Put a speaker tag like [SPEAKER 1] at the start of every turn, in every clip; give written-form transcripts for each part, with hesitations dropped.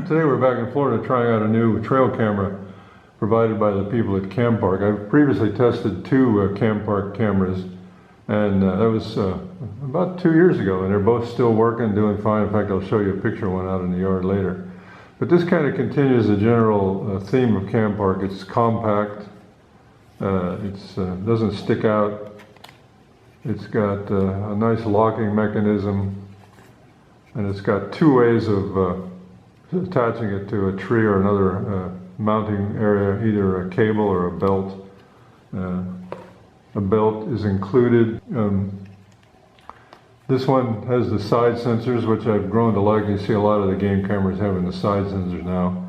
[SPEAKER 1] Today we're back in Florida trying out a new trail camera provided by the people at CamPark. I've previously tested two CamPark cameras, and that was about 2 years ago, and they're both still working, doing fine. In fact, I'll show you a picture of one out in the yard later. But this kind of continues the general theme of CamPark. It's compact, it doesn't stick out, it's got a nice locking mechanism, and it's got two ways of attaching it to a tree or another mounting area, either a cable or a belt. A belt is included. This one has the side sensors, which I've grown to like. You see a lot of the game cameras having the side sensors now.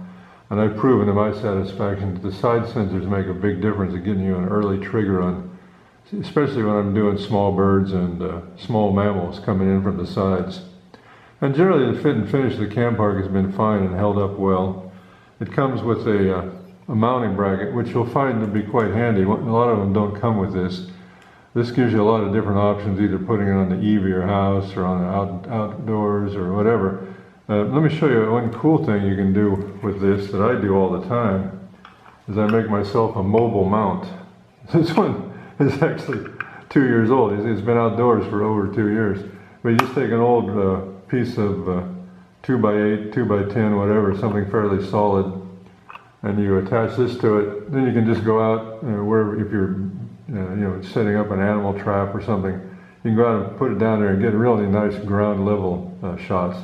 [SPEAKER 1] And I've proven to my satisfaction that the side sensors make a big difference in getting you an early trigger on, especially when I'm doing small birds and small mammals coming in from the sides. And generally the fit and finish of the CamPark has been fine and held up well. It comes with a mounting bracket, which you'll find to be quite handy. A lot of them don't come with this. This gives you a lot of different options, either putting it on the eave of your house or on outdoors or whatever. Let me show you one cool thing you can do with this that I do all the time, is I make myself a mobile mount. This one is actually 2 years old. It's been outdoors for over 2 years. But you just take an old piece of 2x8, 2x10, whatever, something fairly solid, and you attach this to it. Then you can just go out wherever, if you're setting up an animal trap or something, you can go out and put it down there and get really nice ground level shots.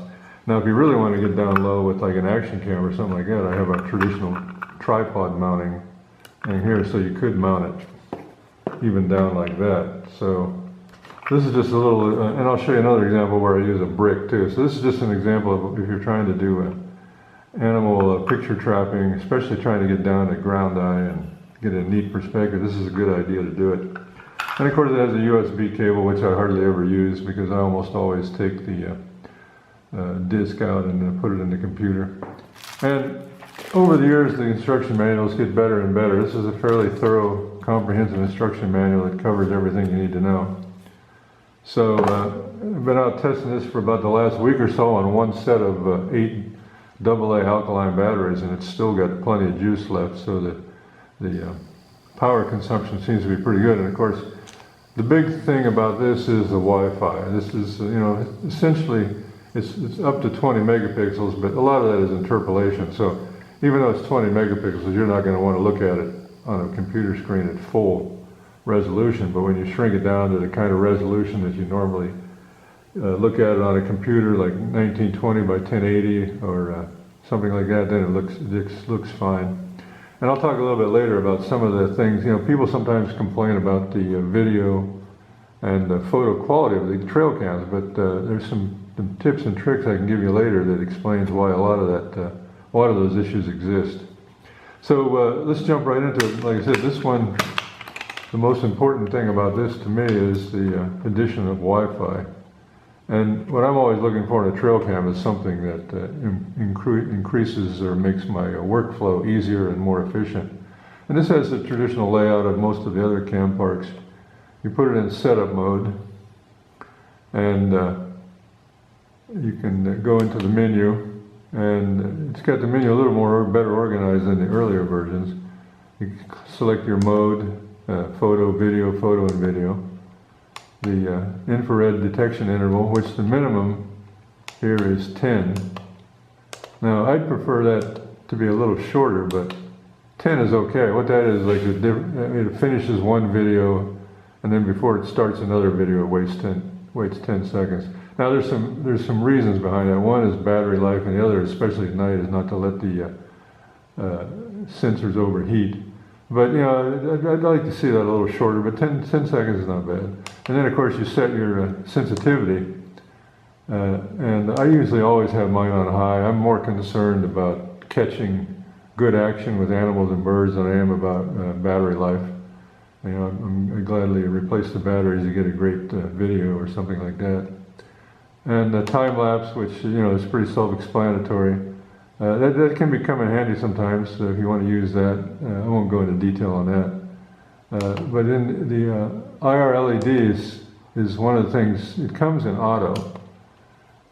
[SPEAKER 1] Now if you really want to get down low with like an action camera or something like that, I have a traditional tripod mounting in here, so you could mount it even down like that. So this is just a little, and I'll show you another example where I use a brick too. So this is just an example of if you're trying to do animal picture trapping, especially trying to get down to ground eye and get a neat perspective. This is a good idea to do it. And of course it has a USB cable, which I hardly ever use because I almost always take the disc out and put it in the computer. And over the years the instruction manuals get better and better. This is a fairly thorough, comprehensive instruction manual that covers everything you need to know. So I've been out testing this for about the last week or so on one set of 8 AA alkaline batteries, and it's still got plenty of juice left, so the power consumption seems to be pretty good. And of course the big thing about this is the Wi-Fi. This is, essentially it's up to 20 megapixels, but a lot of that is interpolation. So even though it's 20 megapixels, you're not going to want to look at it on a computer screen at full resolution, but when you shrink it down to the kind of resolution that you normally look at it on a computer, like 1920 by 1080 or something like that, then it looks fine. And I'll talk a little bit later about some of the things. People sometimes complain about the video and the photo quality of the trail cams, but there's some tips and tricks I can give you later that explains why a lot of those issues exist. So let's jump right into it. Like I said, this one, the most important thing about this to me is the addition of Wi-Fi. And what I'm always looking for in a trail cam is something that increases or makes my workflow easier and more efficient. And this has the traditional layout of most of the other CamParks. You put it in setup mode, and you can go into the menu, and it's got the menu a little better organized than the earlier versions. You select your mode, photo, and video. The infrared detection interval, which the minimum here is 10. Now I'd prefer that to be a little shorter, but 10 is okay. What that is, like it finishes one video, and then before it starts another video, it waits 10 seconds. Now there's some reasons behind that. One is battery life, and the other, especially at night, is not to let the sensors overheat. But I'd like to see that a little shorter, but 10 seconds is not bad. And then of course you set your sensitivity, and I usually always have mine on high. I'm more concerned about catching good action with animals and birds than I am about battery life. I gladly replace the batteries to get a great video or something like that. And the time lapse, which is pretty self-explanatory. That can become handy sometimes if you want to use that. I won't go into detail on that. But in the IR LEDs is one of the things, it comes in auto.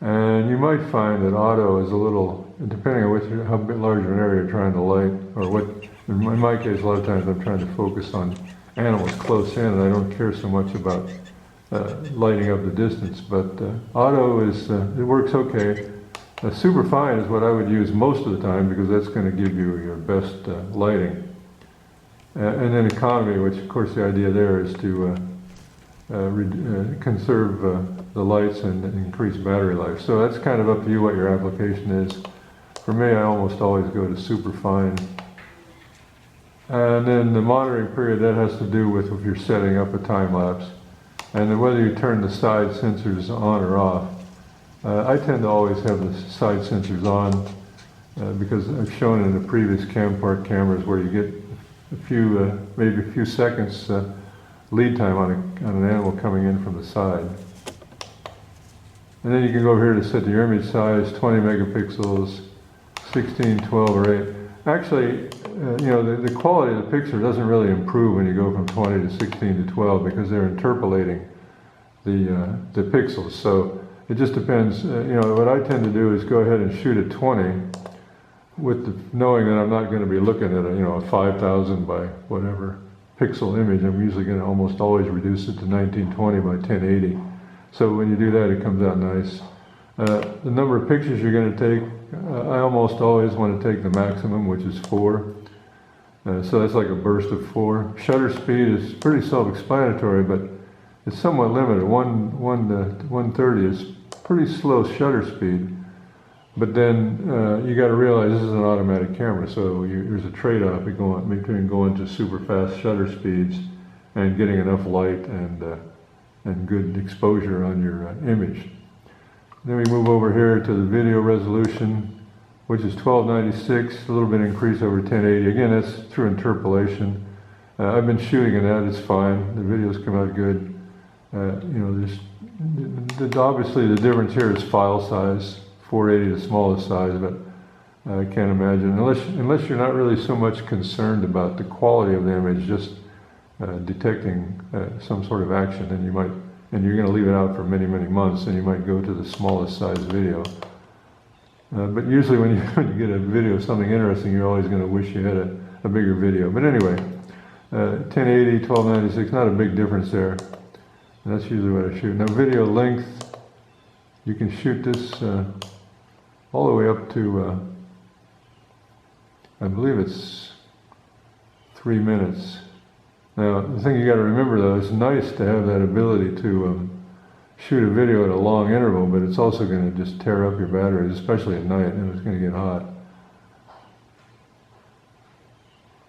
[SPEAKER 1] And you might find that auto is a little, depending on how large of an area you're trying to light, or what, in my case, a lot of times I'm trying to focus on animals close in, and I don't care so much about lighting up the distance, but auto is, it works okay. Super fine is what I would use most of the time, because that's going to give you your best lighting. And then economy, which of course the idea there is to conserve the lights and increase battery life. So that's kind of up to you what your application is. For me, I almost always go to super fine. And then the monitoring period, that has to do with if you're setting up a time lapse. And then whether you turn the side sensors on or off. I tend to always have the side sensors on because I've shown in the previous CamPark cameras where you get a few, maybe a few seconds lead time on an animal coming in from the side. And then you can go over here to set your image size, 20 megapixels, 16, 12, or 8. Actually, you know, the quality of the picture doesn't really improve when you go from 20 to 16 to 12 because they're interpolating the pixels. So it just depends. You know, what I tend to do is go ahead and shoot at 20 with knowing that I'm not going to be looking at a 5,000 by whatever pixel image. I'm usually going to almost always reduce it to 1920 by 1080. So when you do that, it comes out nice. The number of pictures you're going to take, I almost always want to take the maximum, which is 4. So that's like a burst of 4. Shutter speed is pretty self-explanatory, but it's somewhat limited. 130 is pretty slow shutter speed. But then you got to realize this is an automatic camera, so there's a trade-off between going to super fast shutter speeds and getting enough light and good exposure on your image. Then we move over here to the video resolution, which is 1296, a little bit increase over 1080. Again, that's through interpolation. I've been shooting in that, it's fine. The videos come out good. Obviously the difference here is file size, 480 the smallest size, but I can't imagine, unless you're not really so much concerned about the quality of the image, just detecting some sort of action, then you might, and you're going to leave it out for many, many months, and you might go to the smallest size video. But usually when you get a video of something interesting, you're always going to wish you had a bigger video. But anyway, 1080, 1296, not a big difference there. And that's usually what I shoot. Now video length, you can shoot this all the way up to, I believe it's 3 minutes. Now, the thing you got to remember though, it's nice to have that ability to shoot a video at a long interval, but it's also going to just tear up your batteries, especially at night, and it's going to get hot.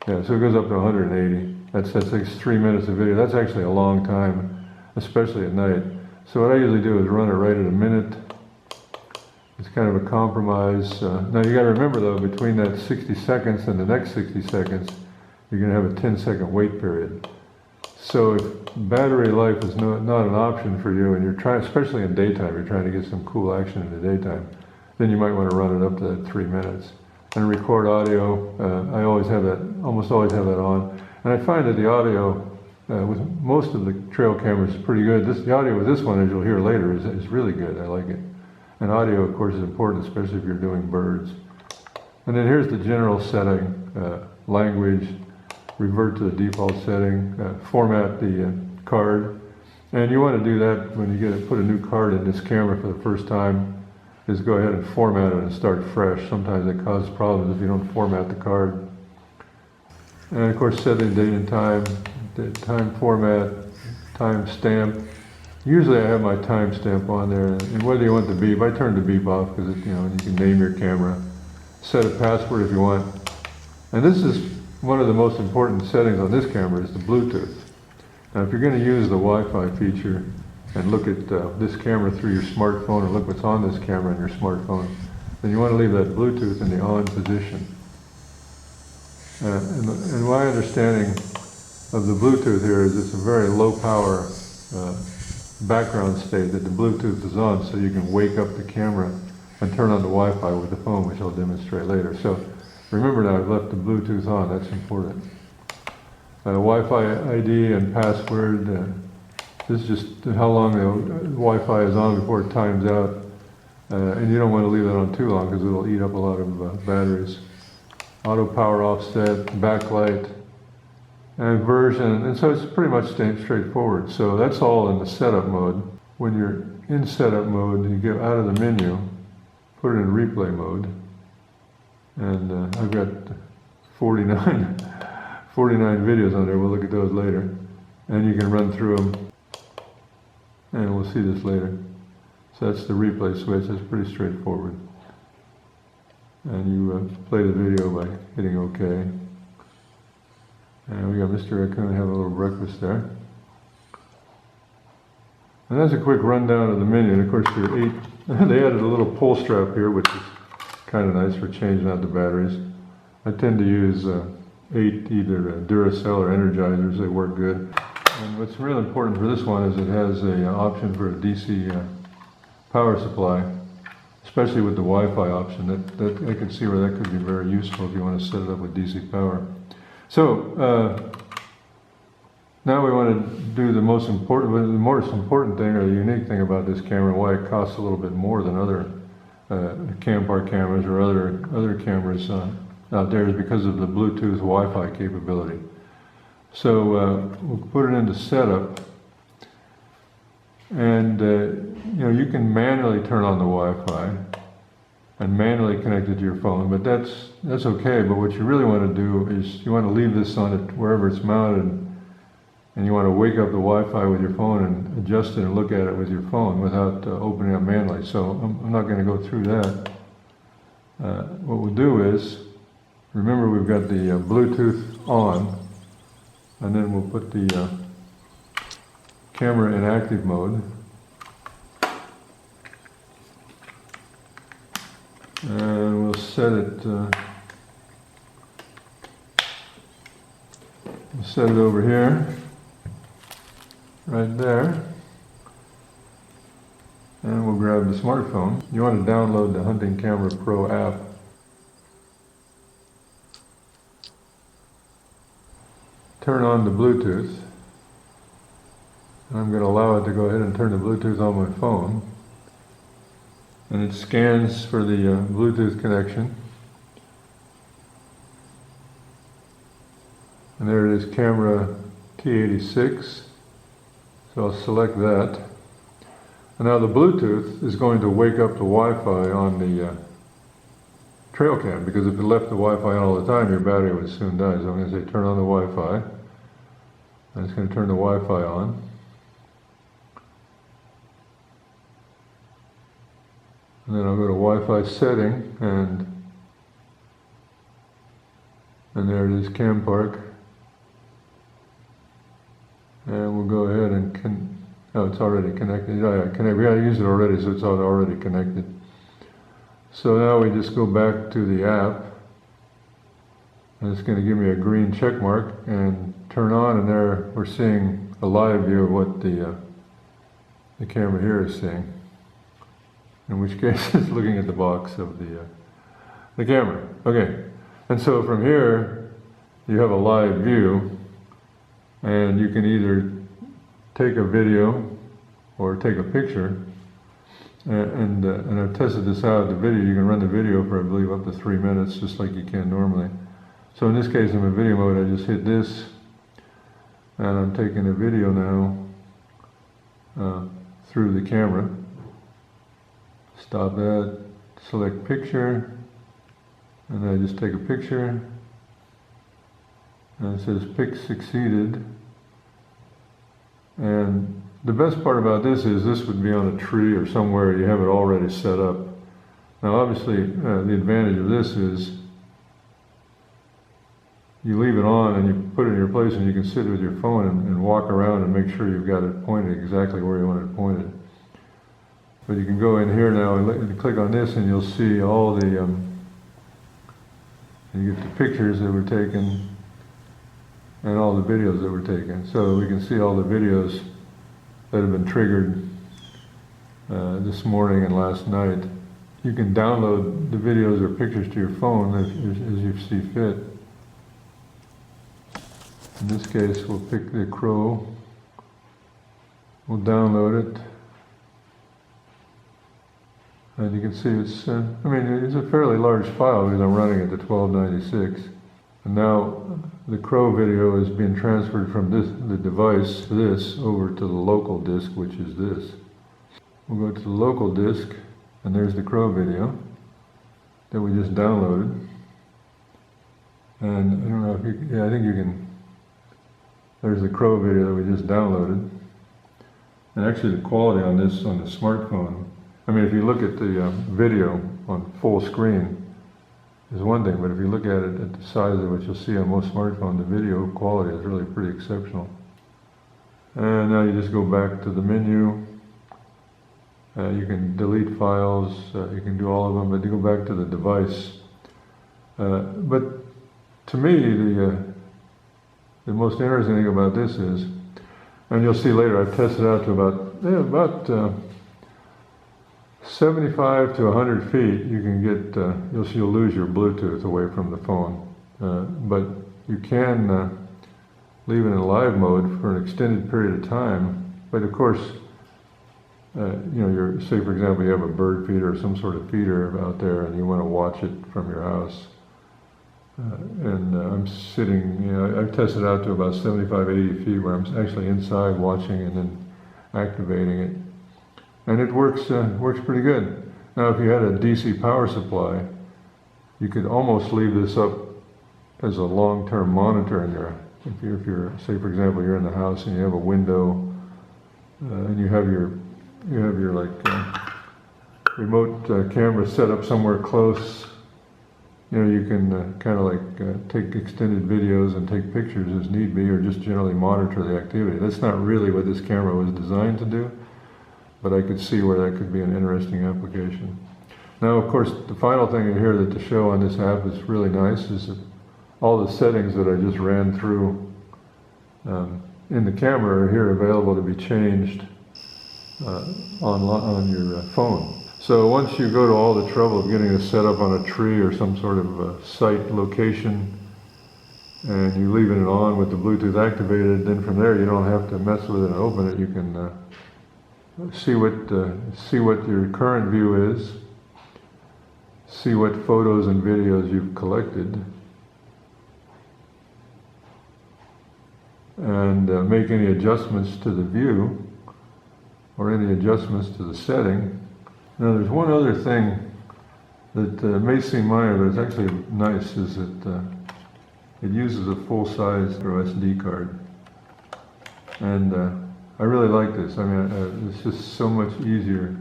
[SPEAKER 1] Yeah, so it goes up to 180. That's like 3 minutes of video. That's actually a long time, especially at night. So what I usually do is run it right at a minute. It's kind of a compromise. Now you got to remember though, between that 60 seconds and the next 60 seconds, you're going to have a 10-second wait period. So if battery life is not an option for you, and you're trying, especially in daytime, you're trying to get some cool action in the daytime, then you might want to run it up to that 3 minutes. And record audio, I always have that, almost always have that on. And I find that the audio with most of the trail cameras is pretty good. The audio with this one, as you'll hear later, is really good. I like it. And audio, of course, is important, especially if you're doing birds. And then here's the general setting, language, revert to the default setting, format the card. And you want to do that when you put a new card in this camera for the first time, is go ahead and format it and start fresh. Sometimes it causes problems if you don't format the card. And of course, set the date and time, the time format, time stamp. Usually I have my timestamp on there, and whether you want the beep, I turn the beep off because you can name your camera, set a password if you want. And this is one of the most important settings on this camera is the Bluetooth. Now if you're going to use the Wi-Fi feature and look at this camera through your smartphone, or look what's on this camera on your smartphone, then you want to leave that Bluetooth in the on position. And my understanding of the Bluetooth here is it's a very low power background state that the Bluetooth is on, so you can wake up the camera and turn on the Wi-Fi with the phone, which I'll demonstrate later. So remember now, I've left the Bluetooth on, that's important. Wi-Fi ID and password, this is just how long the Wi-Fi is on before it times out. And you don't want to leave that on too long because it'll eat up a lot of batteries. Auto power offset, backlight, and version, and so it's pretty much straightforward. So that's all in the setup mode. When you're in setup mode, you get out of the menu, put it in replay mode, and I've got 49 videos on there. We'll look at those later, and you can run through them, and we'll see this later. So that's the replay switch. That's pretty straightforward. And you play the video by hitting OK. And we got Mr. Raccoon having a little breakfast there. And that's a quick rundown of the menu. And of course, there are 8. They added a little pull strap here, which is kind of nice for changing out the batteries. I tend to use 8 either Duracell or Energizers. They work good. And what's really important for this one is it has an option for a DC power supply, especially with the Wi-Fi option. That I can see where that could be very useful if you want to set it up with DC power. So now we want to do the most important thing, or the unique thing about this camera, and why it costs a little bit more than other CamPark cameras or other cameras out there, is because of the Bluetooth Wi-Fi capability. So we'll put it into setup, and you can manually turn on the Wi-Fi and manually connect it to your phone, but that's okay. But what you really want to do is you want to leave this on it wherever it's mounted, and you want to wake up the Wi-Fi with your phone and adjust it and look at it with your phone without opening up manually. So I'm not going to go through that. What we'll do is, remember we've got the Bluetooth on, and then we'll put the camera in active mode. And we'll set it over here, right there. And we'll grab the smartphone. You want to download the Hunting Camera Pro app. Turn on the Bluetooth. I'm going to allow it to go ahead and turn the Bluetooth on my phone. And it scans for the Bluetooth connection. And there it is, camera T86. So I'll select that. And now the Bluetooth is going to wake up the Wi-Fi on the trail cam, because if it left the Wi-Fi on all the time, your battery would soon die. So I'm going to say turn on the Wi-Fi. And it's going to turn the Wi-Fi on. And then I'll go to Wi-Fi setting, and there it is, CamPark. And we'll go ahead and oh, it's already connected. Oh, yeah, we got to use it already, so it's already connected. So now we just go back to the app, and it's going to give me a green check mark and turn on, and there we're seeing a live view of what the camera here is seeing. In which case, it's looking at the box of the camera. Okay, and so from here, you have a live view, and you can either take a video or take a picture. And I've tested this out. The video, you can run the video for, I believe, up to 3 minutes, just like you can normally. So in this case, I'm in video mode. I just hit this, and I'm taking a video now through the camera. Stop that, select picture, and then I just take a picture, and it says pic succeeded. And the best part about this is this would be on a tree or somewhere you have it already set up. Now obviously the advantage of this is you leave it on and you put it in your place, and you can sit with your phone and walk around and make sure you've got it pointed exactly where you want it pointed. But you can go in here now and click on this, and you'll see all the, you get the pictures that were taken and all the videos that were taken. So we can see all the videos that have been triggered this morning and last night. You can download the videos or pictures to your phone as you see fit. In this case, we'll pick the crow. We'll download it. And you can see it's, I mean, it's a fairly large file because I'm running it to 1296. And now the Crow video is being transferred from the device, this, over to the local disk, which is this. We'll go to the local disk, and there's the Crow video that we just downloaded. And I don't know if you, yeah, I think you can, there's the Crow video that we just downloaded. And actually the quality on this, on the smartphone, I mean, if you look at the video on full screen is one thing, but if you look at it at the size of what you'll see on most smartphones, the video quality is really pretty exceptional. And now you just go back to the menu. You can delete files, you can do all of them, but you go back to the device. But to me, the most interesting thing about this is, and you'll see later, I've tested out to about 75 to 100 feet. You can get, you'll lose your Bluetooth away from the phone, but you can leave it in live mode for an extended period of time. But of course, you know, say for example, you have a bird feeder or some sort of feeder out there, and you want to watch it from your house. I'm sitting, you know, I've tested out to about 75, 80 feet where I'm actually inside watching and then activating it. And it works pretty good. Now if you had a DC power supply, you could almost leave this up as a long-term monitor in your, if you're, say for example, you're in the house and you have a window, and you have your like remote camera set up somewhere close. You know, you can kind of like take extended videos and take pictures as need be, or just generally monitor the activity. That's not really what this camera was designed to do, but I could see where that could be an interesting application. Now, of course, the final thing in here that to show on this app is really nice is that all the settings that I just ran through in the camera are here available to be changed on your phone. So once you go to all the trouble of getting it set up on a tree or some sort of site location, and you leaving it on with the Bluetooth activated, then from there you don't have to mess with it and open it. You can see what your current view is, see what photos and videos you've collected, and make any adjustments to the view or any adjustments to the setting. Now there's one other thing that may seem minor, but it's actually nice, is that it uses a full-size SD card. And I really like this. I mean, it's just so much easier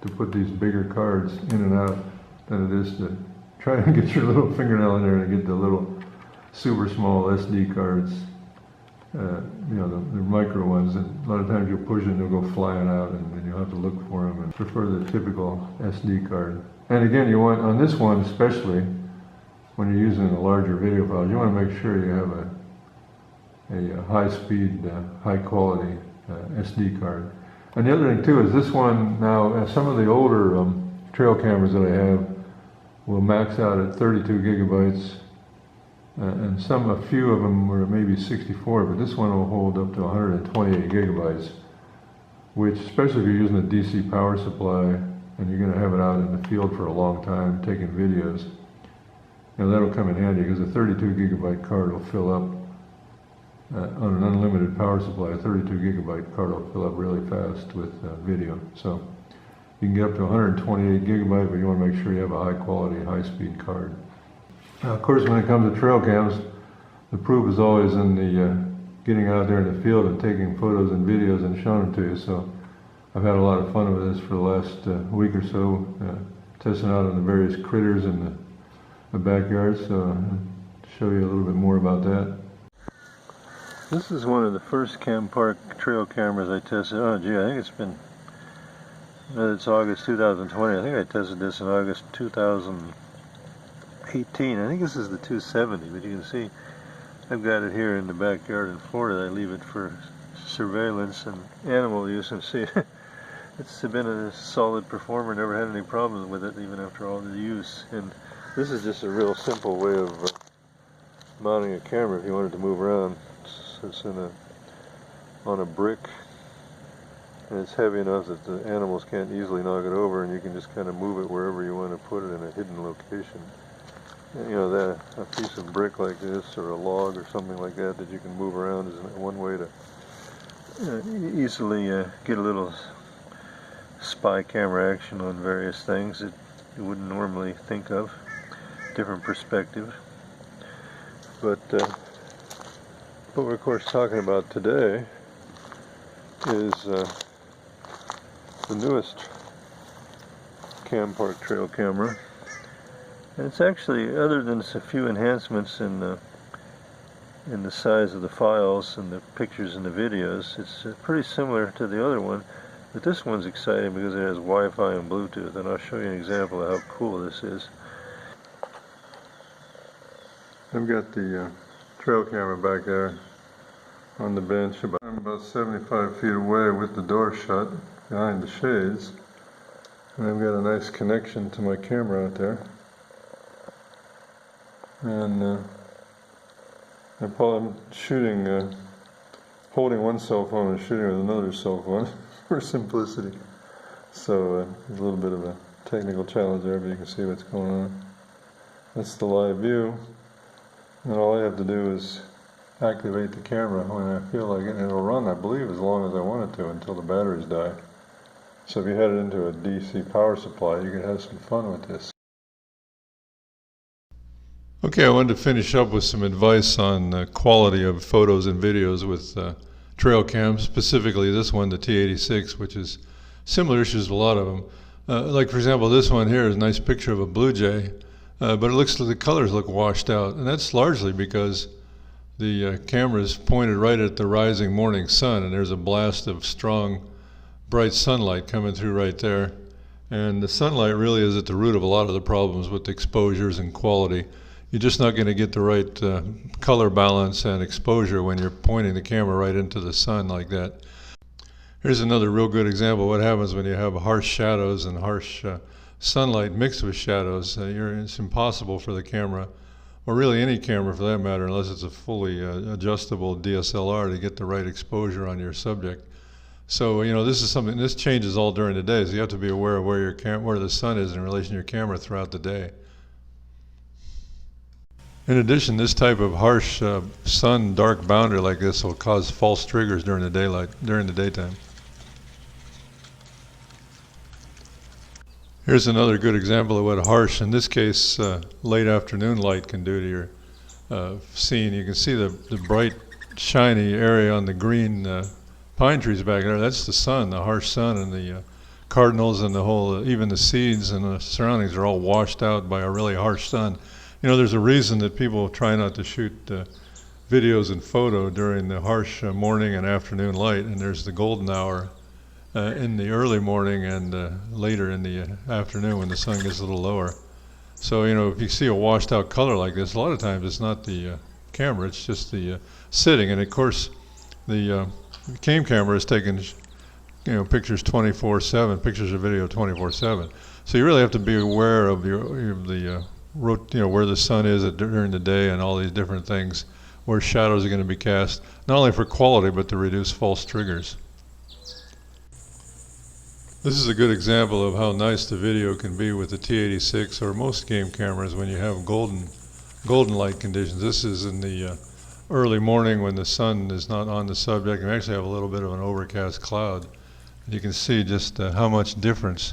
[SPEAKER 1] to put these bigger cards in and out than it is to try and get your little fingernail in there and get the little super small SD cards. You know, the micro ones, and a lot of times you'll push it and they'll go flying out, and then you'll have to look for them, and prefer the typical SD card. And again, you want, on this one especially, when you're using a larger video file, you want to make sure you have a high-speed, high-quality SD card. And the other thing too is this one now, some of the older trail cameras that I have will max out at 32 gigabytes. And a few of them were maybe 64, but this one will hold up to 128 gigabytes, which, especially if you're using a DC power supply and you're going to have it out in the field for a long time taking videos, you know, that'll come in handy, because a 32 gigabyte card will fill up on an unlimited power supply. A 32 gigabyte card will fill up really fast with video. So you can get up to 128 gigabyte, but you want to make sure you have a high quality, high speed card. Now, of course, when it comes to trail cams, the proof is always in the getting out there in the field and taking photos and videos and showing them to you. So I've had a lot of fun with this for the last week or so, testing out on the various critters in the backyard. So I'll show you a little bit more about that. This is one of the first CamPark trail cameras I tested. Oh gee, I think it's August 2020. I think I tested this in August 2018. I think this is the 270, but you can see I've got it here in the backyard in Florida. I leave it for surveillance and animal use, and see, it's been a solid performer. Never had any problems with it, even after all the use. And this is just a real simple way of mounting a camera if you wanted to move around. It's on a brick and it's heavy enough that the animals can't easily knock it over, and you can just kind of move it wherever you want to put it in a hidden location. And, you know, that a piece of brick like this or a log or something like that that you can move around is one way to easily get a little spy camera action on various things that you wouldn't normally think of. Different perspective. But what we're of course talking about today is the newest CamPark Trail Camera. And it's actually, other than a few enhancements in the size of the files and the pictures and the videos, it's pretty similar to the other one. But this one's exciting because it has Wi-Fi and Bluetooth, and I'll show you an example of how cool this is. I've got the trail camera back there on the bench. I'm about 75 feet away with the door shut behind the shades. And I've got a nice connection to my camera out there. And I'm shooting, holding one cell phone and shooting with another cell phone for simplicity. So there's a little bit of a technical challenge there, but you can see what's going on. That's the live view. And all I have to do is activate the camera when I feel like it, and it'll run, I believe, as long as I want it to until the batteries die. So if you had it into a DC power supply, you could have some fun with this. Okay, I wanted to finish up with some advice on the quality of photos and videos with trail cams, specifically this one, the T86, which is similar issues to a lot of them. Like for example, this one here is a nice picture of a blue jay, but it looks like the colors look washed out, and that's largely because the camera is pointed right at the rising morning sun, and there's a blast of strong, bright sunlight coming through right there. And the sunlight really is at the root of a lot of the problems with exposures and quality. You're just not going to get the right color balance and exposure when you're pointing the camera right into the sun like that. Here's another real good example of what happens when you have harsh shadows and harsh sunlight mixed with shadows. It's impossible for the camera, or really any camera for that matter, unless it's a fully adjustable DSLR, to get the right exposure on your subject. So, you know, this is something, this changes all during the day, so you have to be aware of where the sun is in relation to your camera throughout the day. In addition, this type of harsh sun dark boundary like this will cause false triggers during the daytime. Here's another good example of what harsh, in this case, late afternoon light can do to your scene. You can see the bright, shiny area on the green pine trees back there. That's the sun, the harsh sun, and the cardinals and the whole, even the seeds and the surroundings are all washed out by a really harsh sun. You know, there's a reason that people try not to shoot videos and photo during the harsh morning and afternoon light, and there's the golden hour in the early morning and later in the afternoon when the sun gets a little lower. So, you know, if you see a washed out color like this, a lot of times it's not the camera, it's just the sitting. And of course, the cam camera is taking, you know, pictures 24/7, pictures of video 24/7. So you really have to be aware of where the sun is during the day and all these different things, where shadows are going to be cast, not only for quality but to reduce false triggers. This is a good example of how nice the video can be with the T86 or most game cameras when you have golden light conditions. This is in the early morning when the sun is not on the subject. We actually have a little bit of an overcast cloud. And you can see just how much difference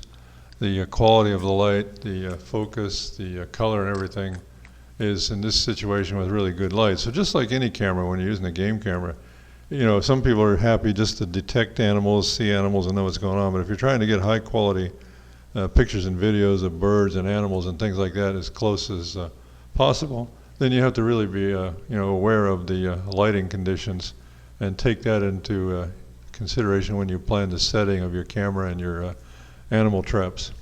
[SPEAKER 1] the quality of the light, the focus, the color and everything is in this situation with really good light. So just like any camera, when you're using a game camera, you know, some people are happy just to detect animals, see animals and know what's going on, but if you're trying to get high quality pictures and videos of birds and animals and things like that as close as possible, then you have to really be aware of the lighting conditions and take that into consideration when you plan the setting of your camera and your animal traps.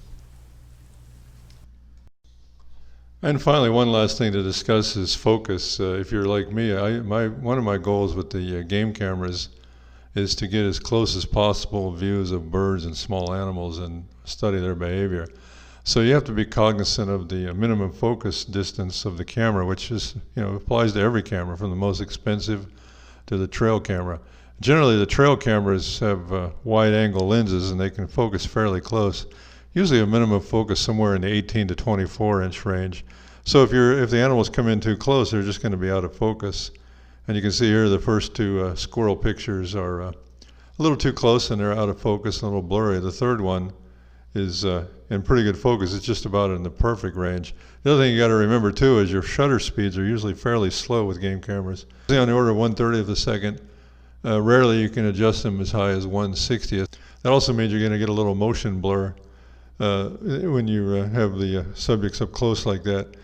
[SPEAKER 1] And finally, one last thing to discuss is focus. If you're like me, one of my goals with the game cameras is to get as close as possible views of birds and small animals and study their behavior. So you have to be cognizant of the minimum focus distance of the camera, which is, applies to every camera, from the most expensive to the trail camera. Generally, the trail cameras have wide angle lenses and they can focus fairly close. Usually a minimum focus somewhere in the 18 to 24 inch range. So if the animals come in too close, they're just going to be out of focus. And you can see here the first two squirrel pictures are a little too close and they're out of focus and a little blurry. The third one is in pretty good focus. It's just about in the perfect range. The other thing you got to remember too is your shutter speeds are usually fairly slow with game cameras. On the order of 1/30 of a second. Rarely you can adjust them as high as 1/60th. That also means you're going to get a little motion blur when you have the subjects up close like that.